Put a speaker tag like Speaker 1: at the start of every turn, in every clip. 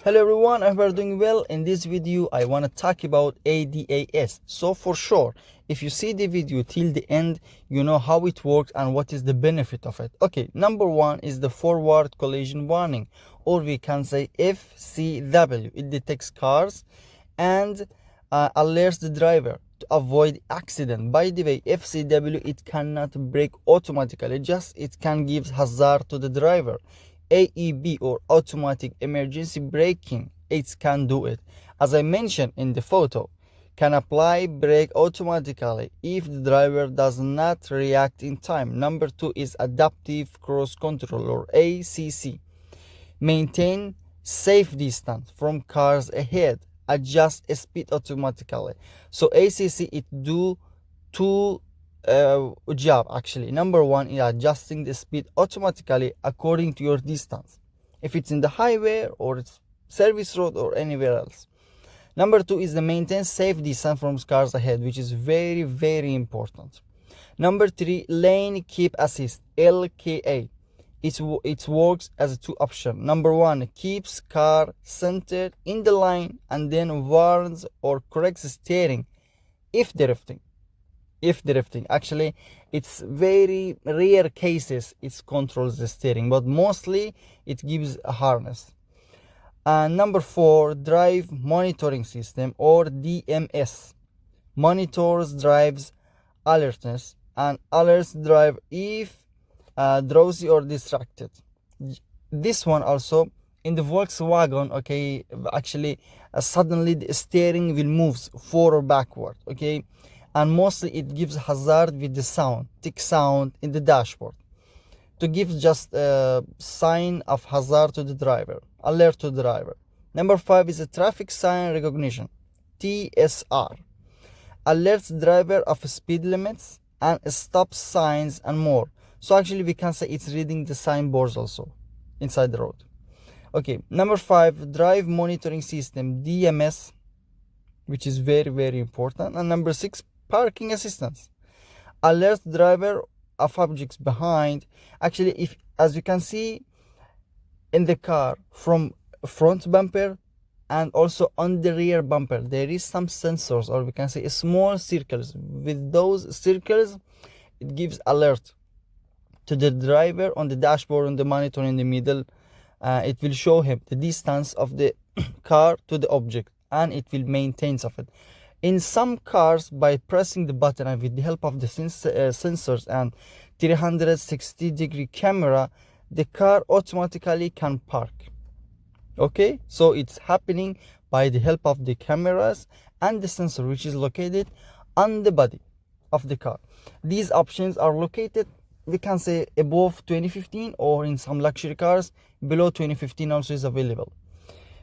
Speaker 1: Hello everyone, I hope you're doing well. In this video I want to talk about ADAS. So for sure, if you see the video till the end, you know how it works and what is the benefit of it. Okay, number one is the forward collision warning, or we can say FCW. It detects cars and alerts the driver to avoid accident. By the way, FCW, it cannot brake automatically, just it can give hazard to the driver. AEB, or automatic emergency braking, it can do it. As I mentioned in the photo, can apply brake automatically if the driver does not react in time. Number two is adaptive cruise control, or ACC. Maintain safe distance from cars ahead. Adjust speed automatically. So ACC, it do two job actually. Number one is adjusting the speed automatically according to your distance, if it's in the highway or it's service road or anywhere else. Number two is the maintain safe distance from cars ahead, which is very important. Number three, lane keep assist, LKA. It works as a two option. Number one, keeps car centered in the line and then warns or corrects steering if drifting. Actually, it's very rare cases it controls the steering, but mostly it gives a harness. And number four, drive monitoring system, or DMS, monitors drives alertness and alerts drive if drowsy or distracted. This one also in the Volkswagen, okay, actually suddenly the steering wheel moves forward or backward, okay, and mostly it gives hazard with the sound, tick sound in the dashboard, to give just a sign of hazard to the driver, alert to the driver. Number five is a traffic sign recognition, TSR, alerts driver of speed limits and stop signs and more. So actually we can say it's reading the signboards also inside the road. Okay, number five, drive monitoring system, DMS, which is very important. And number six, parking assistance, alert driver of objects behind. Actually, if, as you can see in the car, from front bumper and also on the rear bumper, there is some sensors, or we can say small circles. With those circles, it gives alert to the driver on the dashboard, on the monitor in the middle. It will show him the distance of the car to the object, and it will maintain of it. In some cars, by pressing the button and with the help of the sensors and 360-degree camera, the car automatically can park. Okay, so it's happening by the help of the cameras and the sensor, which is located on the body of the car. These options are located, we can say, above 2015, or in some luxury cars below 2015 also is available.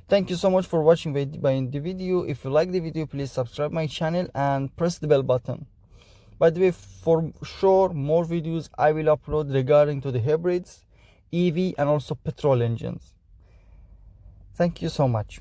Speaker 1: Thank you so much for watching the video. If you like the video, please subscribe my channel and press the bell button. By the way, for sure more videos I will upload regarding to the hybrids, EV and also petrol engines. Thank you so much.